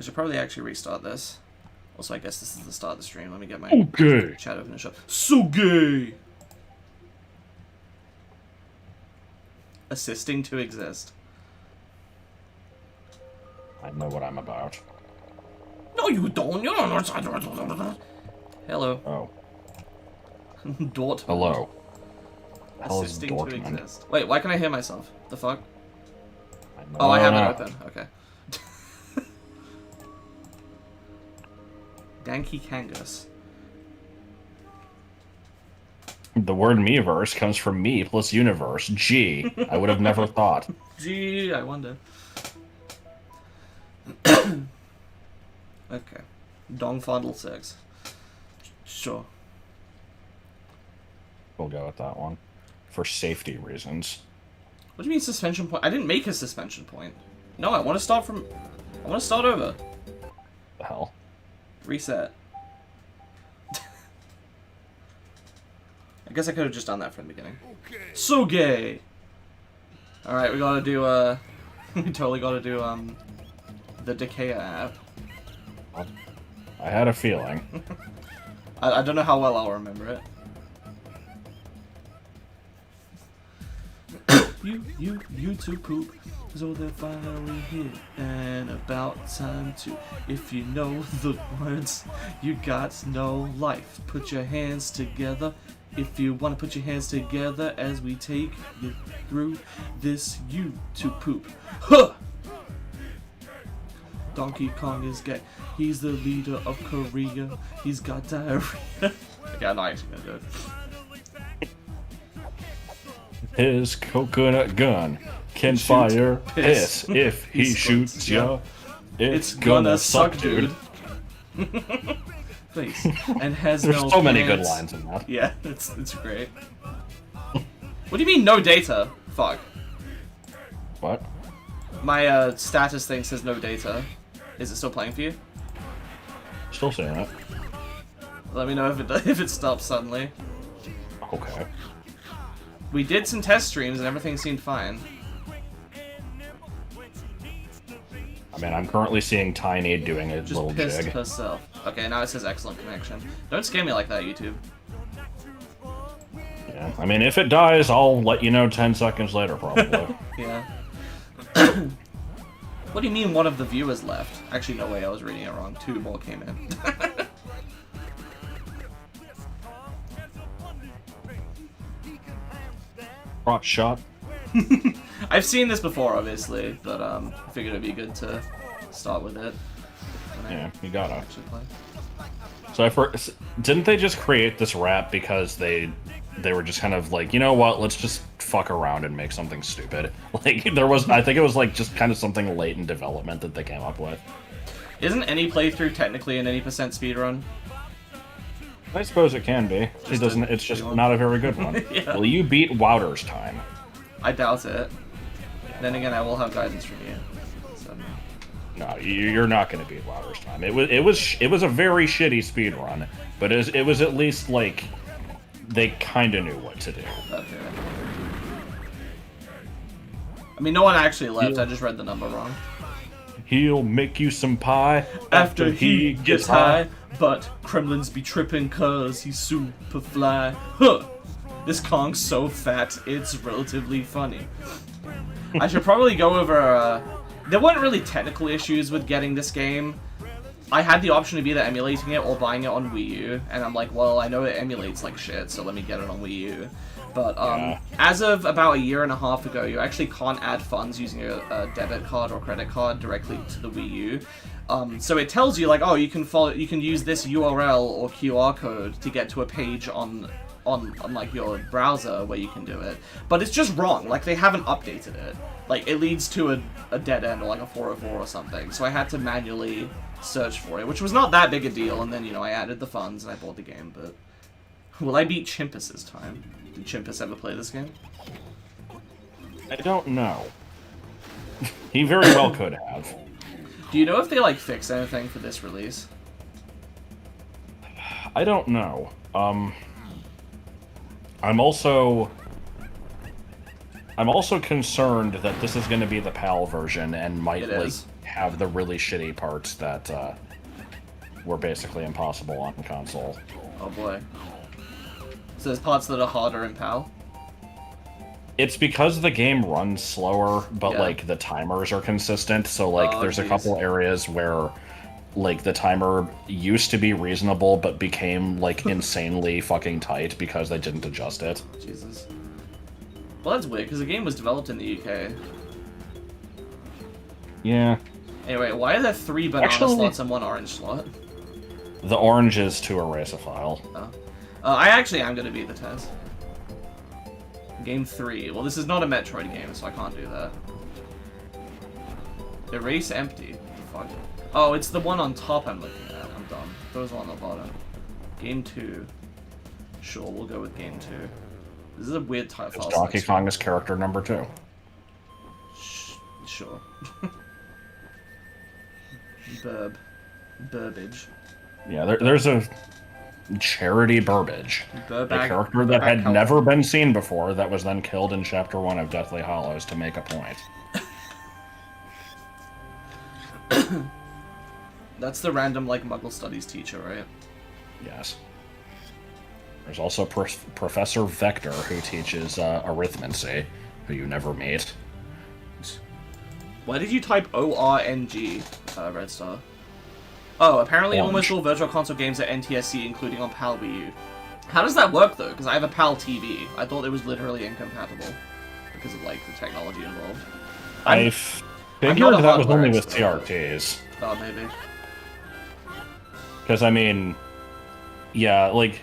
I should probably actually restart this. Also, I guess this is the start of the stream. Let me get my chat open and shut. So gay! Assisting to exist. I know what I'm about. No, you don't. Hello. Oh. Dortmund. Hello. Assisting to exist. Wait, why can I hear myself? The fuck? I Oh, I have it open. Okay. Danky Kangas. The word meverse comes from me plus universe. Gee, I would have never thought. Gee, I wonder. Okay. Dong Fondle 6. Sure. We'll go with that one. For safety reasons. What do you mean suspension point? I didn't make a suspension point. No, I want to start from... I want to start over. The hell? Reset. I guess I could have just done that from the beginning. Okay. So gay! Alright, we gotta do, we totally gotta do, the Decaya app. I had a feeling. I don't know how well I'll remember it. you two poop. So they're finally here, and about time to. If you know the words, you got no life. Put your hands together. If you want to put your hands together as we take you through this YouTube poop. Huh! Donkey Kong is gay. He's the leader of Korea. He's got diarrhea. Okay, I'm not actually gonna do it. His coconut gun can fire piss. If he shoots ya, it's gonna suck, dude. Please. And has There's no so many pants. good lines in that. Yeah, it's great. What do you mean no data? Fuck. What? My status thing says no data. Is it still playing for you? Still saying it. Let me know if it stops suddenly. Okay. We did some test streams and everything seemed fine. I mean, I'm currently seeing Tiny doing a Just little pissed jig. herself. Okay, now it says excellent connection. Don't scare me like that, YouTube. Yeah. I mean, if it dies, I'll let you know 10 seconds later, probably. Yeah. What do you mean one of the viewers left? Actually, no way, I was reading it wrong. 2 more came in. Crotch shot. I've seen this before, obviously, but I figured it'd be good to start with it. Yeah, you gotta. Actually play. So didn't they just create this rap because they were just kind of like, you know what, let's just fuck around and make something stupid. Like, I think it was like just kind of something late in development that they came up with. Isn't any playthrough technically an 80% speedrun? I suppose it can be. It's just not a very good one. Yeah. Will you beat Wouter's time? I doubt it. Then again, I will have guidance from you. So. No, you're not going to beat Wouter's time. It was a very shitty speed run, but it was at least like they kind of knew what to do. Okay. I mean, no one actually left. I just read the number wrong. He'll make you some pie after he gets high. But Kremlins be tripping cause he's super fly. Huh! This Kong's so fat, it's relatively funny. I should probably go over, there weren't really technical issues with getting this game. I had the option of either emulating it or buying it on Wii U, and I'm like, well, I know it emulates like shit, so let me get it on Wii U. But as of about a year and a half ago, you actually can't add funds using a debit card or credit card directly to the Wii U. So it tells you like, oh, you can use this URL or QR code to get to a page on like your browser where you can do it. But it's just wrong. Like they haven't updated it. Like it leads to a dead end or like a 404 or something. So I had to manually search for it, which was not that big a deal. And then I added the funds and I bought the game. But will I beat Chimpus this time? Did Chimpus ever play this game? I don't know. He very well could have. Do you know if they like fix anything for this release? I don't know. I'm also concerned that this is going to be the PAL version and might like have the really shitty parts that were basically impossible on console. Oh boy. So there's parts that are harder in PAL? It's because the game runs slower, but, Yeah. like, the timers are consistent, so, like, Oh, there's a geez. couple areas where, like, the timer used to be reasonable, but became, like, insanely fucking tight because they didn't adjust it. Jesus. Well, that's weird, because the game was developed in the UK. Yeah. Anyway, why are there 3 banana Actually- slots and 1 orange slot? The orange is to erase a file. Oh. I actually am going to beat the test. Game 3. Well, this is not a Metroid game, so I can't do that. Erase empty. What the fuck? Oh, it's the one on top I'm looking at. I'm dumb. There was one on the bottom. Game 2. Sure, we'll go with Game 2. This is a weird type file. Donkey selection. Kong is character number 2. Sure. Burbage. Yeah, there's a Charity Burbage. A character that had Burbage. never been seen before that was then killed in Chapter 1 of Deathly Hallows to make a point. That's the random, like, Muggle Studies teacher, right? Yes. There's also Professor Vector, who teaches arithmancy, who you never meet. Why did you type ORNG, Red Star? Oh, apparently Orange. almost all Virtual Console games are NTSC, including on PAL Wii U. How does that work, though? Because I have a PAL TV. I thought it was literally incompatible because of, like, the technology involved. I not figured a that was hardware only with expert, TRTs. Oh, maybe. Because, I mean, yeah, like,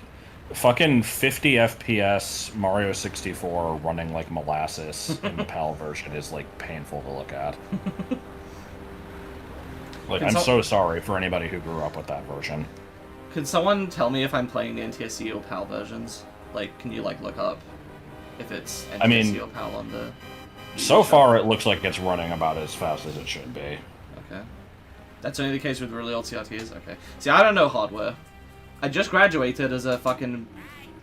fucking 50 FPS Mario 64 running like molasses in the PAL version is, like, painful to look at. Like, I'm so sorry for anybody who grew up with that version. Could someone tell me if I'm playing the NTSC or PAL versions? Like, can you, like, look up if it's NTSC I mean, or PAL on the... So far, it looks like it's running about as fast as it should be. Okay. That's only the case with really old CRTs? Okay. See, I don't know hardware. I just graduated as a fucking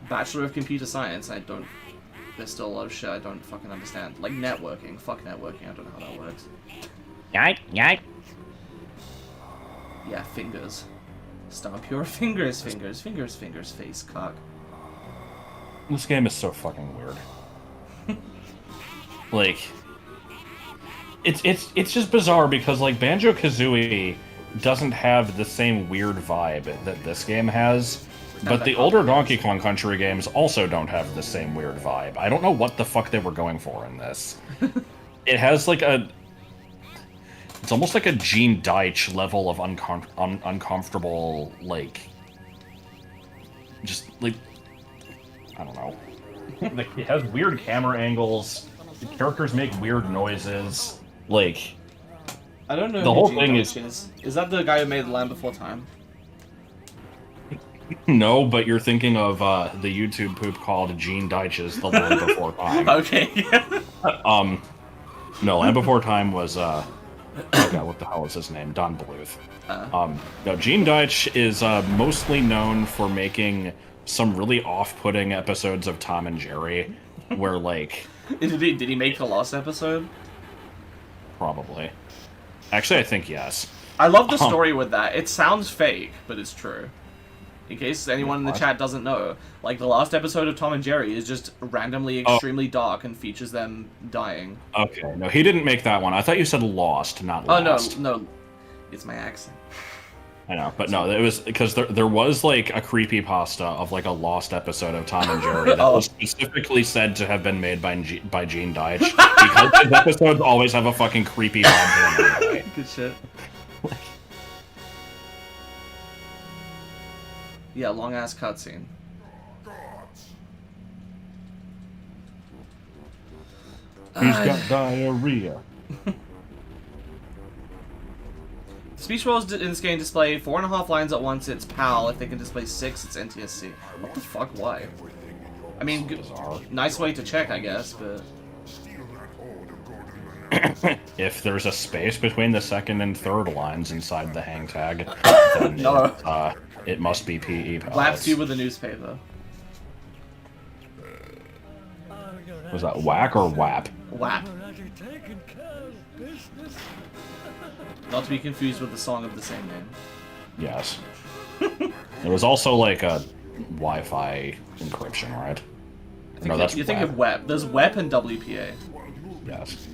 Bachelor of Computer Science. There's still a lot of shit I don't fucking understand. Like networking. Fuck networking. I don't know how that works. Yike, yike. Yeah, fingers. Stomp your fingers, fingers, fingers, fingers, face, cock. This game is so fucking weird. Like, it's just bizarre because, like, Banjo-Kazooie doesn't have the same weird vibe that this game has, but the older Donkey Kong Country games also don't have the same weird vibe. I don't know what the fuck they were going for in this. It has, like, it's almost like a Gene Deitch level of uncomfortable, like, just, like, I don't know. Like, it has weird camera angles. The characters make weird noises. Like, I don't know the who whole Gene thing Deitch is. Is that the guy who made The Land Before Time? no, but you're thinking of the YouTube poop called Gene Deitch's The Land Before Time. Okay, yeah. No, Land Before Time was, oh god, what the hell is his name? Don Bluth. No, Gene Deitch is mostly known for making some really off-putting episodes of Tom and Jerry, where, like... Did he make the last episode? Probably. Actually, I think yes. I love the story with that. It sounds fake, but it's true. In case anyone in the What? chat doesn't know, like, the last episode of Tom and Jerry is just randomly extremely dark and features them dying. Okay, no, he didn't make that one. I thought you said Lost, not Oh, Lost. no. It's my accent. I know, but no, it was because there was like a creepypasta of like a lost episode of Tom and Jerry that was specifically said to have been made by Gene Deitch because his episodes always have a fucking creepy vibe to them anyway. Good shit. Yeah, long ass cutscene. He's got diarrhea. Speech bubbles in this game display 4.5 lines at once. It's PAL. If they can display 6, it's NTSC. What the fuck? Why? I mean, nice way to check, I guess, but... If there's a space between the second and third lines inside the hang tag, then No. it must be PE pellets. Laps you with a newspaper. Was that whack or whap? Whap. Not to be confused with the song of the same name. Yes. There was also like a Wi-Fi encryption, right? No, that's you think WEP. of WEP. There's WEP and WPA. Yes.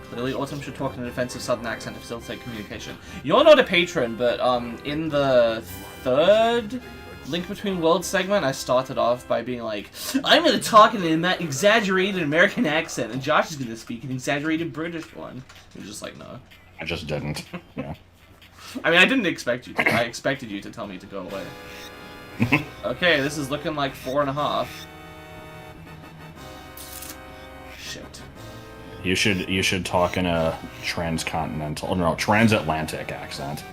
Clearly, Autumn should talk in an offensive southern accent to facilitate communication. You're not a patron, but in the third Link Between Worlds segment, I started off by being like, I'm going to talk in an exaggerated American accent, and Josh is going to speak an exaggerated British one. You're just like, no. I just didn't. Yeah. I mean, I didn't expect you to. I expected you to tell me to go away. Okay, this is looking like 4.5. Shit. You should talk in a transatlantic accent.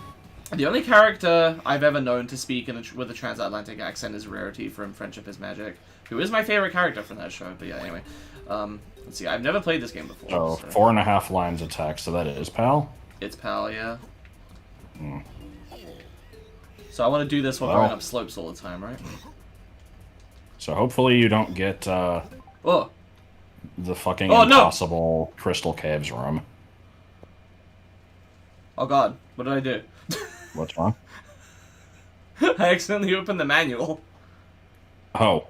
The only character I've ever known to speak with a transatlantic accent is Rarity from Friendship is Magic, who is my favorite character from that show. But yeah, anyway. Let's see, I've never played this game before. So 4.5 lines of text, so that is PAL? It's PAL, yeah. Hmm. So I want to do this while going up slopes all the time, right? So hopefully you don't get Oh. the fucking Oh, no! impossible Crystal Caves room. Oh god, what did I do? What's wrong? I accidentally opened the manual. Oh.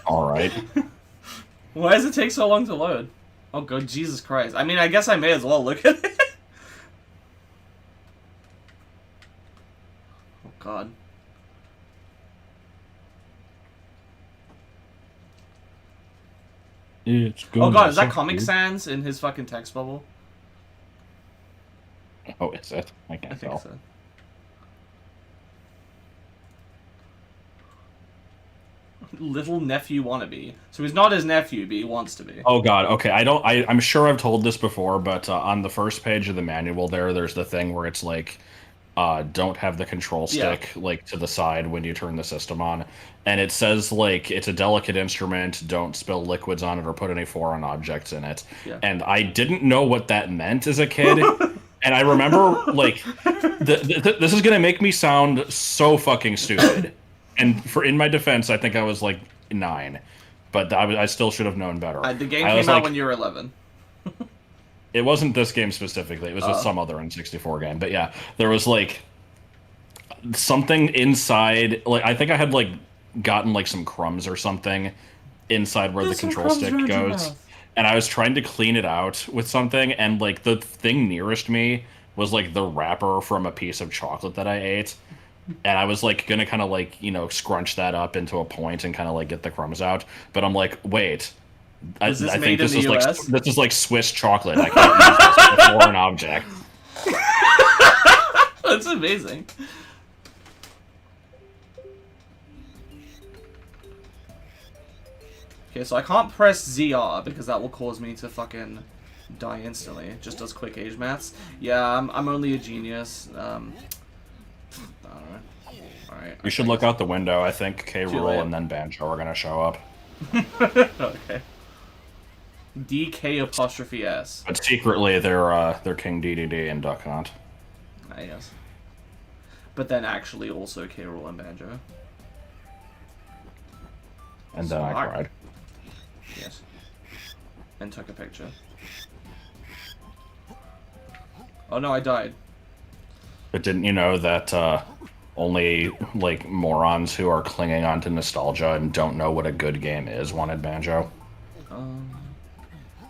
Alright. Why does it take so long to load? Oh god, Jesus Christ. I mean, I guess I may as well look at it. Oh god. Oh god, is that Comic Sans in his fucking text bubble? Oh, is it? I I can't think tell. so. Little nephew wannabe. So he's not his nephew, but he wants to be. Oh god, okay. I'm sure I've told this before, but on the first page of the manual there's the thing where it's like, don't have the control stick like to the side when you turn the system on. And it says like it's a delicate instrument, don't spill liquids on it or put any foreign objects in it. Yeah. And I didn't know what that meant as a kid. And I remember like this is gonna make me sound so fucking stupid. And in my defense, I think I was like 9, but I still should have known better. The game came out when you were 11. It wasn't this game specifically. It was with some other N64 game. But yeah, there was like something inside. Like I think I had like gotten like some crumbs or something inside where the control stick goes, and I was trying to clean it out with something, and like the thing nearest me was like the wrapper from a piece of chocolate that I ate. And I was like gonna kind of like, you know, scrunch that up into a point and kind of like get the crumbs out. But I'm like, wait, I think this is like Swiss chocolate. I can't use this as a foreign object. That's amazing. Okay, so I can't press ZR because that will cause me to fucking die instantly. It just does quick age maths. Yeah, I'm only a genius. I don't know. Alright. You should look out the window. I think K. Rool late. and then Banjo are gonna show up. Okay. DK apostrophe S. But secretly, they're King DDD and Duck Hunt. Ah, yes. But then actually also K. Rool and Banjo. And then I Smart. cried. Yes. And took a picture. Oh no, I died. But didn't you know that only like morons who are clinging onto nostalgia and don't know what a good game is wanted Banjo?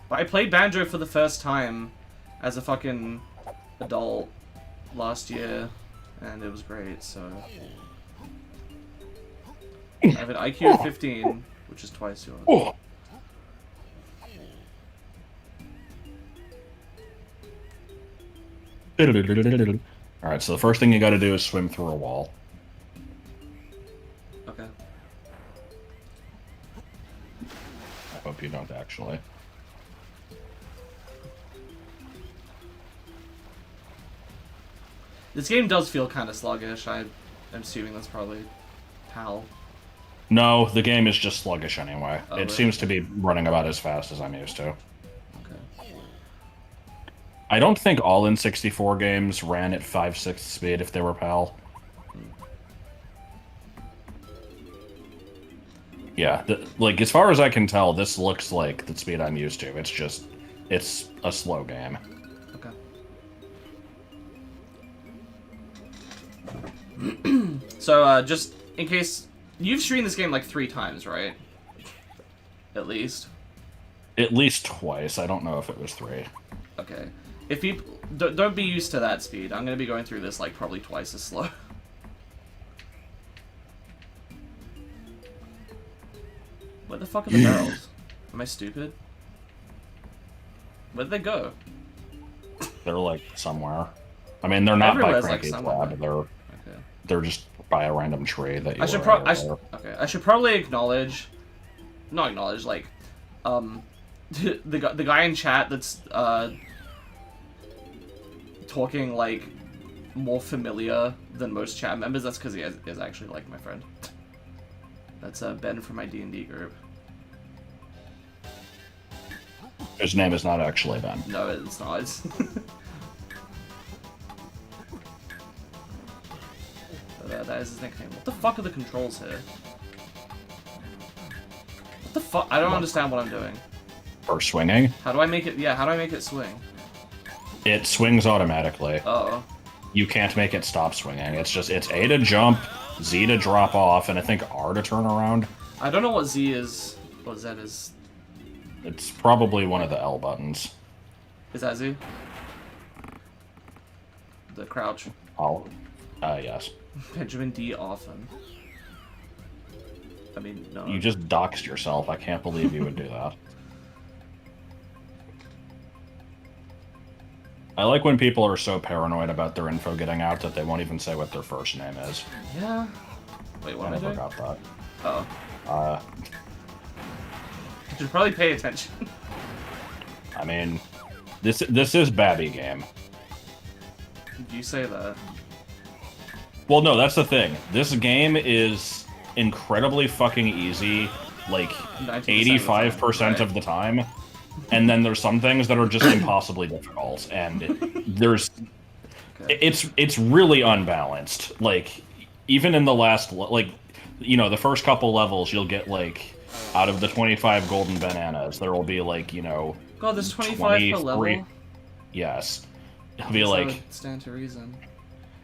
But I played Banjo for the first time as a fucking adult last year, and it was great, so... I have an IQ of 15, which is twice yours. Oh. Alright, so the first thing you gotta do is swim through a wall. Okay. I hope you don't actually. This game does feel kind of sluggish. I'm assuming that's probably PAL. No, the game is just sluggish anyway. Oh, it really? seems to be running about as fast as I'm used to. Okay. I don't think all N64 games ran at 5/6 speed if they were PAL. Yeah, like as far as I can tell, this looks like the speed I'm used to. It's just It's a slow game. Okay. So, just in case... You've streamed this game like 3 times, right? At least. At least twice. I don't know if it was 3. Okay. If people... Don't be used to that speed. I'm gonna be going through this like probably twice as slow. Where the fuck are the barrels? Am I stupid? Where'd they go? They're like somewhere. I mean, they're not by Everywhere's, like, Cranky's somewhere. lab. Okay. They're just by a random tree that you. I should probably acknowledge, not acknowledge, like, the guy in chat that's talking like more familiar than most chat members. That's because he is actually like my friend. That's Ben from my D&D group. His name is not actually Ben. No, it's not. It's that is his nickname. What the fuck are the controls here? What the fuck? I don't understand what I'm doing. For swinging? How do I make it? Yeah, how do I make it swing? It swings automatically. Uh-oh. You can't make it stop swinging. It's A to jump, Z to drop off, and I think R to turn around. I don't know what Z is. What Z is. It's probably one of the L buttons. Is that Z? The crouch. Oh, yes. Benjamin D. Often. I mean, no. You just doxed yourself. I can't believe you would do that. I like when people are so paranoid about their info getting out that they won't even say what their first name is. Yeah. Wait, what am I doing? forgot that. Oh. You should probably pay attention. I mean, this is Babby game. You say that. Well, no, that's the thing. This game is incredibly fucking easy, like 85% of the time. And then there's some things that are just impossibly difficult, and there's it's really unbalanced. Like even in the last, like, you know, the first couple levels, you'll get like out of the 25 golden bananas, there will be like, you know, God, there's 25 per level. Yes, it'll be like stand to reason.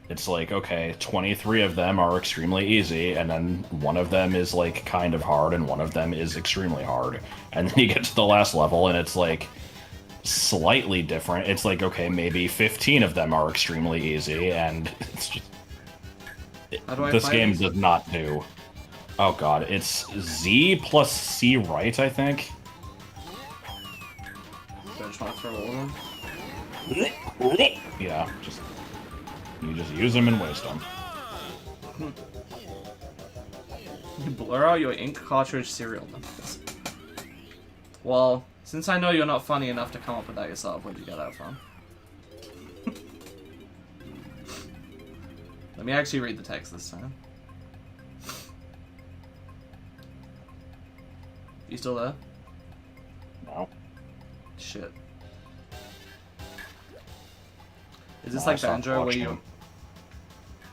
It's like, okay, 23 of them are extremely easy, and then one of them is, like, kind of hard, and one of them is extremely hard. And then you get to the last level, and it's, like, slightly different. It's like, okay, maybe 15 of them are extremely easy, and it's just... This game does not do... Oh god, it's Z plus C right, I think? So I just want to throw all of them? Yeah, just... You just use them and waste them. You blur out your ink cartridge serial numbers. Well, since I know you're not funny enough to come up with that yourself, where'd you get that from? Let me actually read the text this time. You still there? No. Shit. Is this like Banjo where you...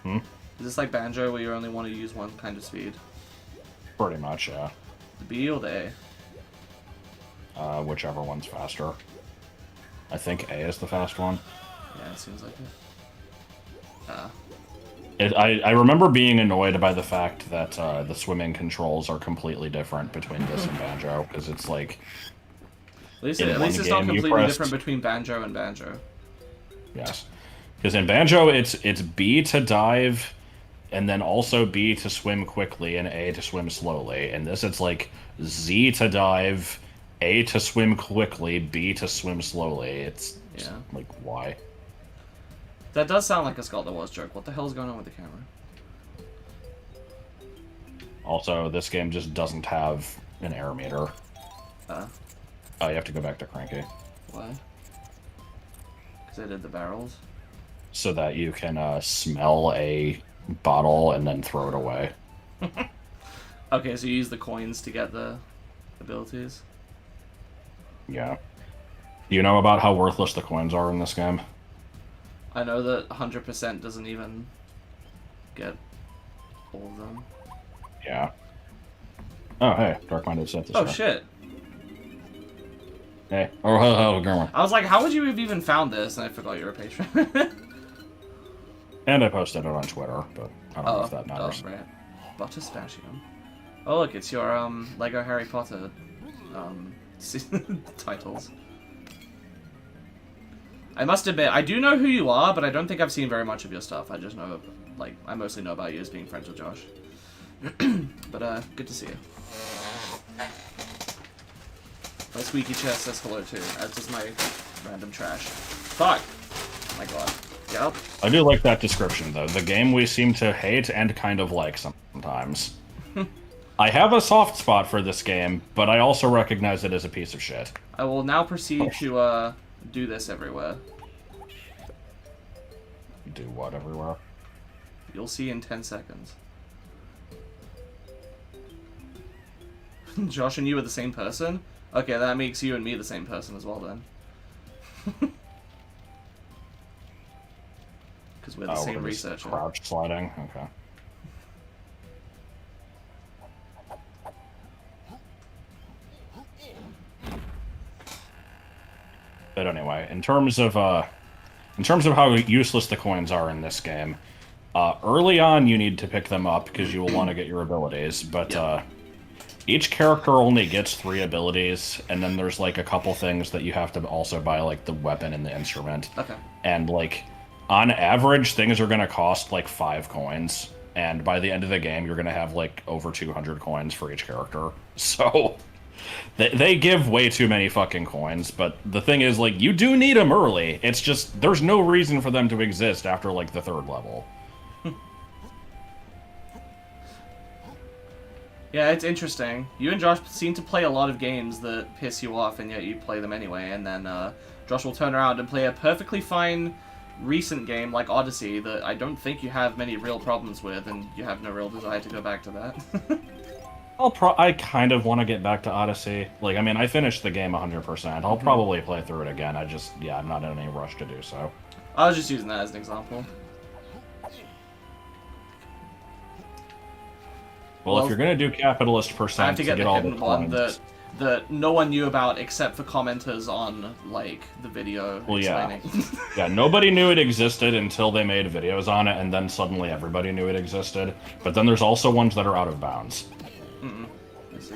Hmm? Is this like Banjo where you only want to use one kind of speed? Pretty much, yeah. The B or the A? Whichever one's faster. I think A is the fast one. Yeah, it seems like it. I remember being annoyed by the fact that the swimming controls are completely different between this and Banjo, because it's like... At least it's not completely different between Banjo and Banjo. Yes. Because in Banjo, it's B to dive, and then also B to swim quickly, and A to swim slowly. In this, it's like Z to dive, A to swim quickly, B to swim slowly. It's like, why? That does sound like a Scott the Wars joke. What the hell is going on with the camera? Also, this game just doesn't have an air meter. Oh, you have to go back to Cranky. Why? Because I did the barrels? So that you can smell a bottle and then throw it away. Okay, so you use the coins to get the abilities? Yeah. Do you know about how worthless the coins are in this game? I know that 100% doesn't even get all of them. Yeah. Oh, hey, Dark Minded set this Oh, up. shit. Hey. Oh, grandma. I was like, how would you have even found this? And I forgot you were a patron. And I posted it on Twitter, but I don't know if that matters. Oh, right. Butterspachium. Oh, look, it's your, Lego Harry Potter, titles. I must admit, I do know who you are, but I don't think I've seen very much of your stuff. I just know, like, I mostly know about you as being friends with Josh. But, good to see you. My squeaky chair says hello too, as does my random trash. Fuck! Oh my god. Yep. I do like that description, though. The game we seem to hate and kind of like sometimes. I have a soft spot for this game, but I also recognize it as a piece of shit. I will now proceed to, do this everywhere. Do what everywhere? You'll see in 10 seconds. Josh and you are the same person? Okay, that makes you and me the same person as well, then. Because we're the same researcher. Crouch sliding? Okay. But anyway, in terms of how useless the coins are in this game, early on you need to pick them up because you will want to get your abilities, but each character only gets 3 abilities, and then there's like a couple things that you have to also buy, like the weapon and the instrument. Okay. And like, on average, things are going to cost like 5 coins, and by the end of the game, you're going to have like over 200 coins for each character. So, they give way too many fucking coins, but the thing is, like, you do need them early. It's just, there's no reason for them to exist after like the 3rd level. Yeah, it's interesting. You and Josh seem to play a lot of games that piss you off, and yet you play them anyway, and then Josh will turn around and play a perfectly fine recent game like Odyssey that I don't think you have many real problems with, and you have no real desire to go back to that. I kind of want to get back to Odyssey. Like, I mean, I finished the game 100%. I'll probably play through it again. I'm not in any rush to do so. I was just using that as an example. Well, if you're gonna do capitalist percent, I have to get the all the hidden one coins. that no one knew about except for commenters on, like, the video explaining. Yeah, nobody knew it existed until they made videos on it, and then suddenly everybody knew it existed. But then there's also ones that are out of bounds. I see.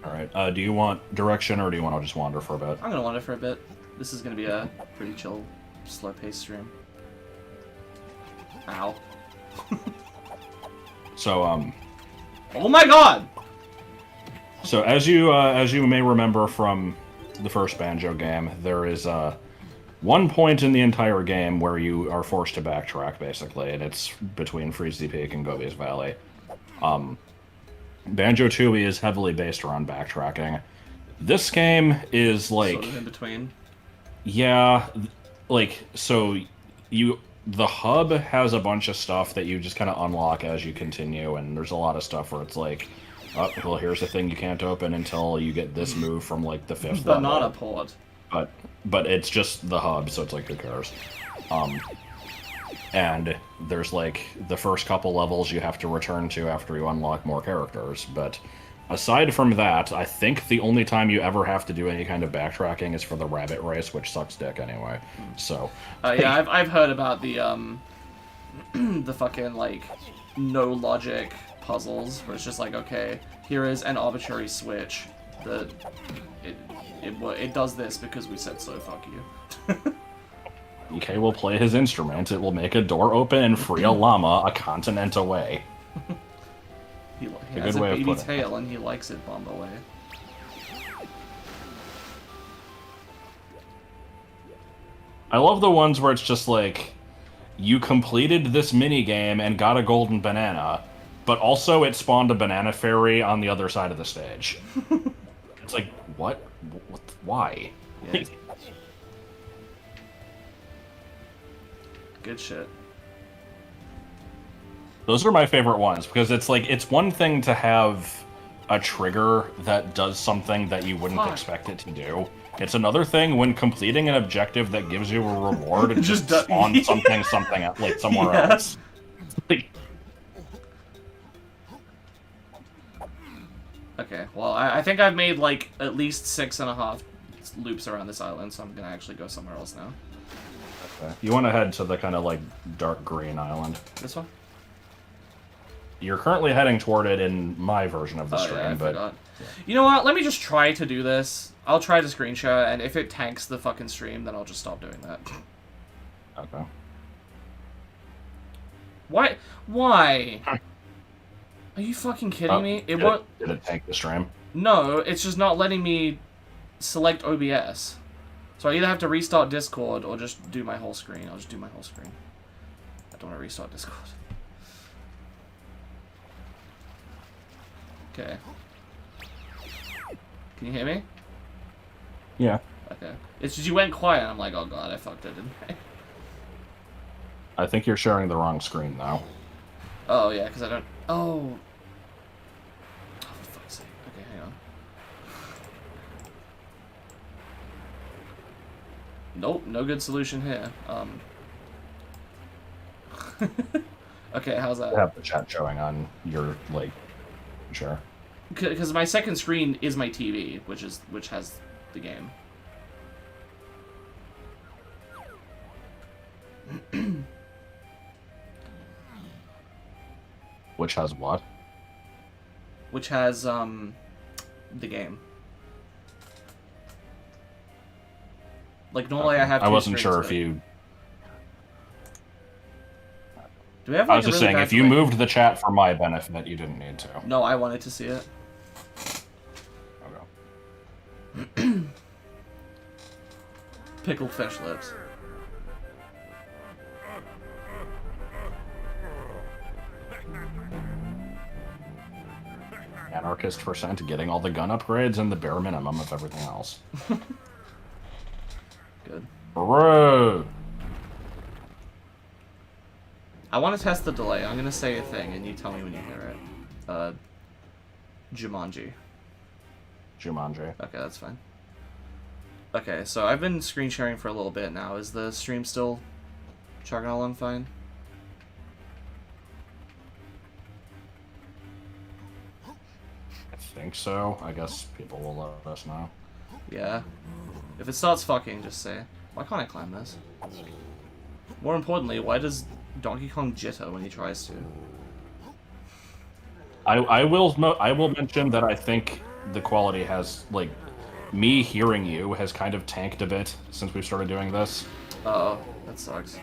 Alright, do you want direction, or do you want to just wander for a bit? I'm gonna wander for a bit. This is gonna be a pretty chill, slow-paced stream. Ow. So, Oh my god! So as you may remember from the first Banjo game, there is one point in the entire game where you are forced to backtrack, basically, and it's between Freezy Peak and Gobi's Valley. Banjo-Tooie is heavily based around backtracking. This game is like... Sort of in between. Yeah, like, so the hub has a bunch of stuff that you just kind of unlock as you continue, and there's a lot of stuff where it's like, oh, well, here's the thing you can't open until you get this move from, like, the 5th level. Banana port. But it's just the hub, so it's like, who cares? And there's, like, the first couple levels you have to return to after you unlock more characters, but aside from that, I think the only time you ever have to do any kind of backtracking is for the rabbit race, which sucks dick anyway. So... yeah, I've heard about the, the fucking, like, no logic puzzles, where it's just like, okay, here is an arbitrary switch that it does this because we said so, fuck you. DK will play his instrument, it will make a door open and free a llama a continent away. He has a baby tail and he likes it bomb away. I love the ones where it's just like, you completed this minigame and got a golden banana, but also it spawned a banana fairy on the other side of the stage. It's like, what? Why? Yeah. Good shit. Those are my favorite ones, because it's like, it's one thing to have a trigger that does something that you wouldn't expect it to do. It's another thing when completing an objective that gives you a reward and just spawn something like somewhere else. Like, Okay, well, I think I've made, like, at least 6.5 loops around this island, so I'm gonna actually go somewhere else now. Okay. You want to head to the kind of, like, dark green island. This one? You're currently heading toward it in my version of the stream, yeah, I but... forgot. You know what? Let me just try to do this. I'll try to screen share, and if it tanks the fucking stream, then I'll just stop doing that. Okay. Why? Why? Are you fucking kidding me? It won't... Did it tank the stream? No, it's just not letting me select OBS. So I either have to restart Discord or just do my whole screen. I'll just do my whole screen. I don't want to restart Discord. Okay. Can you hear me? Yeah. Okay. It's just you went quiet and I'm like, oh god, I fucked it, didn't I? I think you're sharing the wrong screen, though. Oh, yeah, because I don't... Oh. Oh, for fuck's sake. Okay, hang on. Nope, no good solution here. Okay, how's that? I have the chat showing on your, like, share. Because my second screen is my TV, which has the game. Which has what? Which has the game. Like normally Okay. I have. I two wasn't screens, sure but... if you. Do we have, I like, was a just really saying, bad if you delay? moved the chat for my benefit, you didn't need to. No, I wanted to see it. Okay. Pickled fish lips. Anarchist percent getting all the gun upgrades and the bare minimum of everything else. Good. Bro. I want to test the delay. I'm gonna say a thing, and you tell me when you hear it. Jumanji. Jumanji. Okay, that's fine. Okay, so I've been screen sharing for a little bit now. Is the stream still chugging along fine? I think so. I guess people will let us know. Yeah. If it starts fucking, just say, why can't I climb this? More importantly, why does Donkey Kong jitter when he tries to? I will mention that I think the quality has, like, me hearing you has kind of tanked a bit since we've started doing this. Uh-oh, that sucks.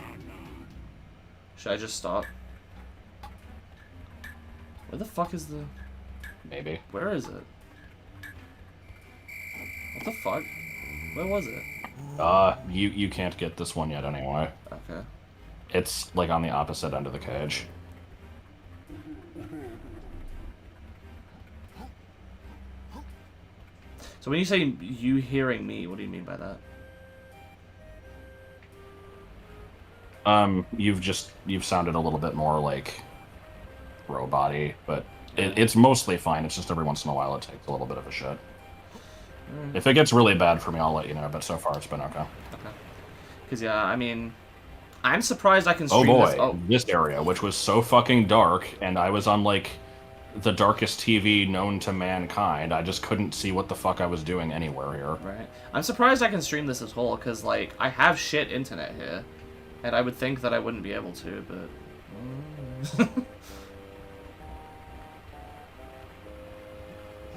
Should I just stop? Where the fuck is the... Maybe. Where is it? What the fuck? Where was it? You can't get this one yet anyway. Okay. It's, like, on the opposite end of the cage. So when you say you hearing me, what do you mean by that? You've sounded a little bit more, like, robot-y, but it's mostly fine. It's just every once in a while it takes a little bit of a shit. If it gets really bad for me, I'll let you know, but so far it's been okay. Okay. Because, yeah, I mean, I'm surprised I can Oh stream boy, this. Oh, this area, which was so fucking dark, and I was on, like, the darkest TV known to mankind. I just couldn't see what the fuck I was doing anywhere here. right. I'm surprised I can stream this at all, because, like, I have shit internet here. And I would think that I wouldn't be able to, but...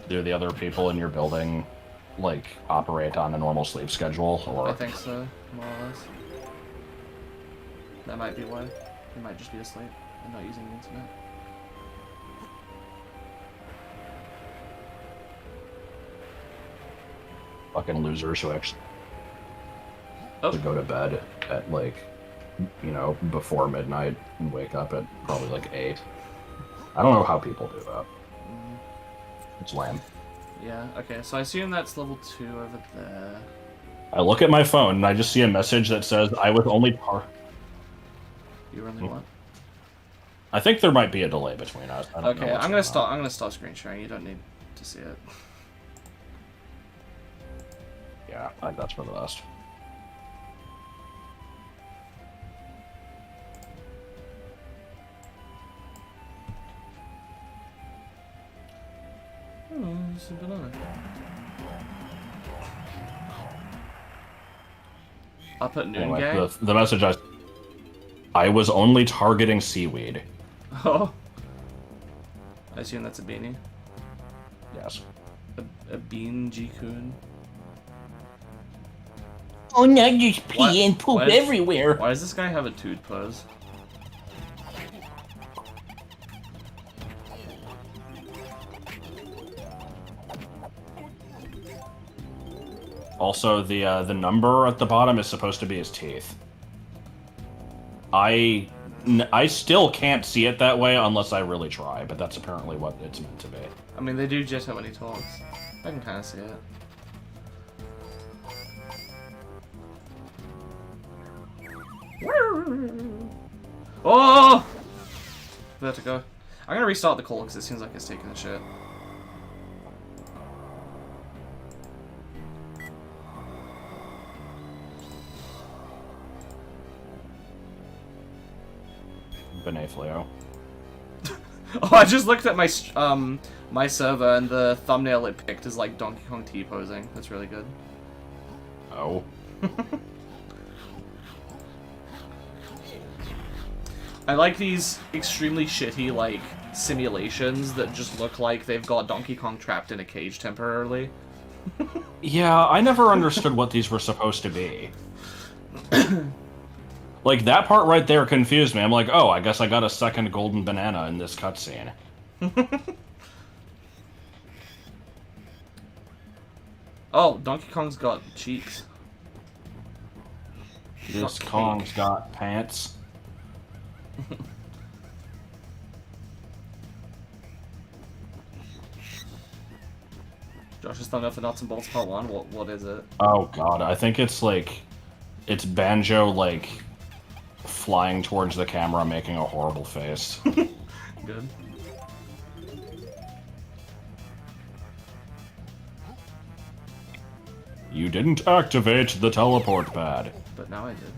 Do the other people in your building, like, operate on a normal sleep schedule, or... I think so, more or less. That might be why. They might just be asleep and not using the internet. Fucking losers who actually Oh. go to bed at, like, you know, before midnight and wake up at probably, like, 8. I don't know how people do that. It's lame. Yeah, okay, so I assume that's level 2 over there. I look at my phone and I just see a message that says I was only You were only what? I think there might be a delay between us. I don't know Okay, what's I'm going gonna stop screen sharing. You don't need to see it. on. Yeah, I think that's for the best. some banana. Up at noon, Anyway, gang? the message I was only targeting seaweed. Oh. I assume that's a beanie. Yes. A bean G-kun. Oh, now there's pee and poop Why is- everywhere. Why does this guy have a toot pose? Also, the number at the bottom is supposed to be his teeth. I still can't see it that way unless I really try, but that's apparently what it's meant to be. I mean, they do jitter when he talks. I can kind of see it. Oh! Vertigo. I'm gonna restart the call because it seems like it's taking a shit. Beneflio. Oh, I just looked at my my server and the thumbnail it picked is like Donkey Kong T-posing. That's really good. Oh. I like these extremely shitty, like, simulations that just look like they've got Donkey Kong trapped in a cage temporarily. Yeah, I never understood what these were supposed to be. Like, that part right there confused me. I'm like, oh, I guess I got a second golden banana in this cutscene. Oh, Donkey Kong's got cheeks. This Got Kong's cake. got pants. Josh's thumbnail for Nuts and Bolts Part 1? What is it? Oh god, I think it's like... It's Banjo, like, flying towards the camera making a horrible face. Good. You didn't activate the teleport pad. But now I did.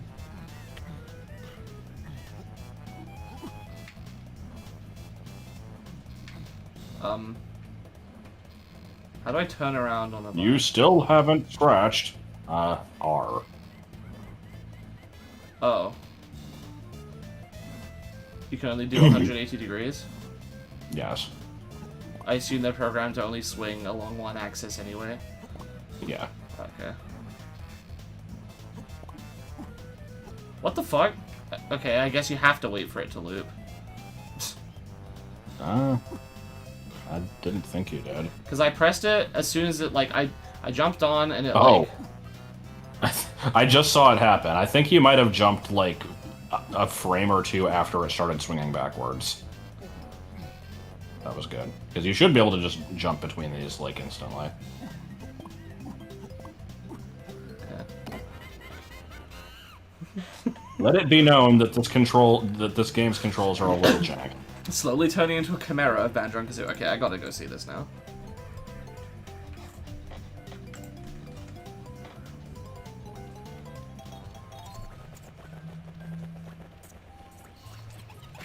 How do I turn around on the button? You still haven't scratched, R. Oh. You can only do 180 degrees? Yes. I assume they're programmed to only swing along one axis anyway. Yeah. Okay. What the fuck? Okay, I guess you have to wait for it to loop. I didn't think you did. Because I pressed it as soon as it, like, I jumped on and it, Oh. like... I just saw it happen. I think you might have jumped, like, a frame or two after it started swinging backwards. That was good. Because you should be able to just jump between these, like, instantly. Let it be known that this game's controls are a little jank. Slowly turning into a chimera of Banjo and Kazooie. Okay, I gotta go see this now.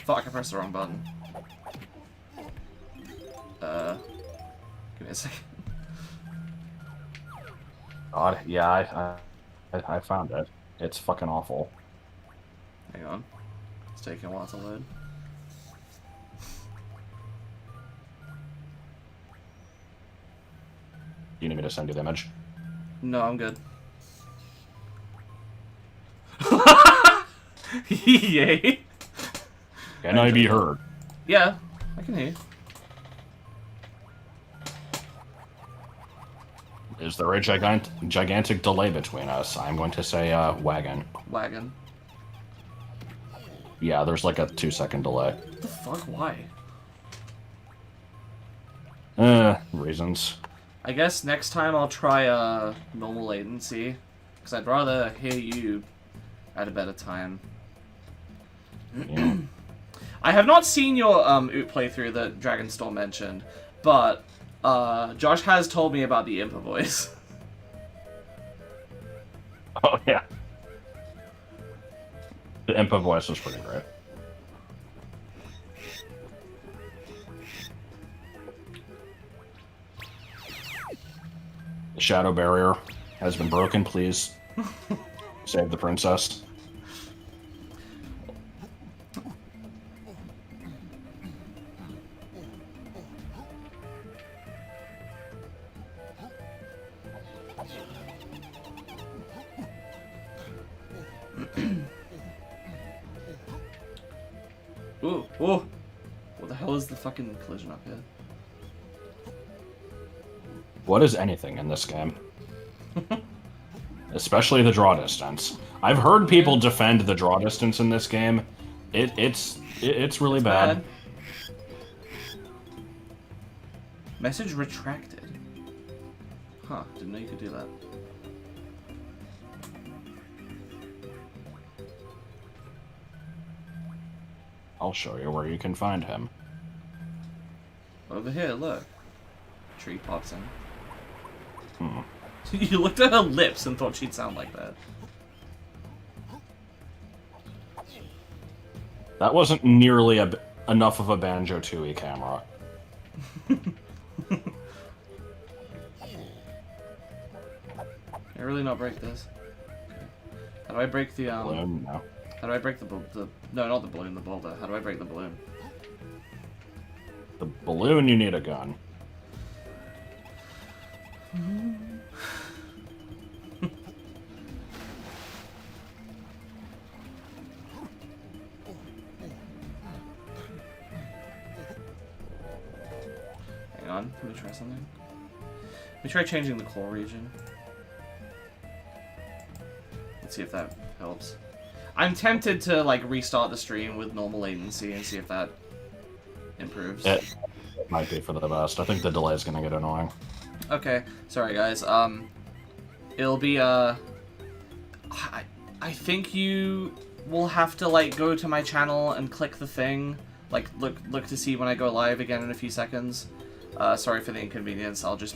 Fuck, I pressed the wrong button. Give me a second. God, yeah, I found it. It's fucking awful. Hang on. It's taking a while to load. You need me to send you the image? No, I'm good. Yay! Can I be heard? Yeah, I can hear you. Is there a gigantic delay between us? I'm going to say, wagon. Wagon. Yeah, there's like a 2-second delay. What the fuck? Why? Reasons. I guess next time I'll try normal latency, because I'd rather hear you at a better time. Yeah. I have not seen your Oot playthrough that Dragonstorm mentioned, but Josh has told me about the Impa voice. Oh, yeah. The Impa voice was pretty great. The shadow barrier has been broken. Please save the princess. Ooh, ooh. What the hell is the fucking collision up here? What is anything in this game? Especially the draw distance. I've heard people defend the draw distance in this game. It's really bad. Message retracted. Huh, didn't know you could do that. I'll show you where you can find him. Over here, look. Tree pops in. Hmm. You looked at her lips and thought she'd sound like that. That wasn't nearly enough of a Banjo Tooie camera. Can I really not break this? Okay. How do I break the Balloon? No. How do I break the no, not the balloon, the boulder. How do I break the balloon? The balloon, you need a gun. Hang on, let me try something. Let me try changing the core region. Let's see if that helps. I'm tempted to like restart the stream with normal latency and see if that improves. It might be for the best. I think the delay is gonna get annoying. Okay, sorry guys. It'll be I think you will have to like go to my channel and click the thing, like look to see when I go live again in a few seconds. Sorry for the inconvenience. I'll just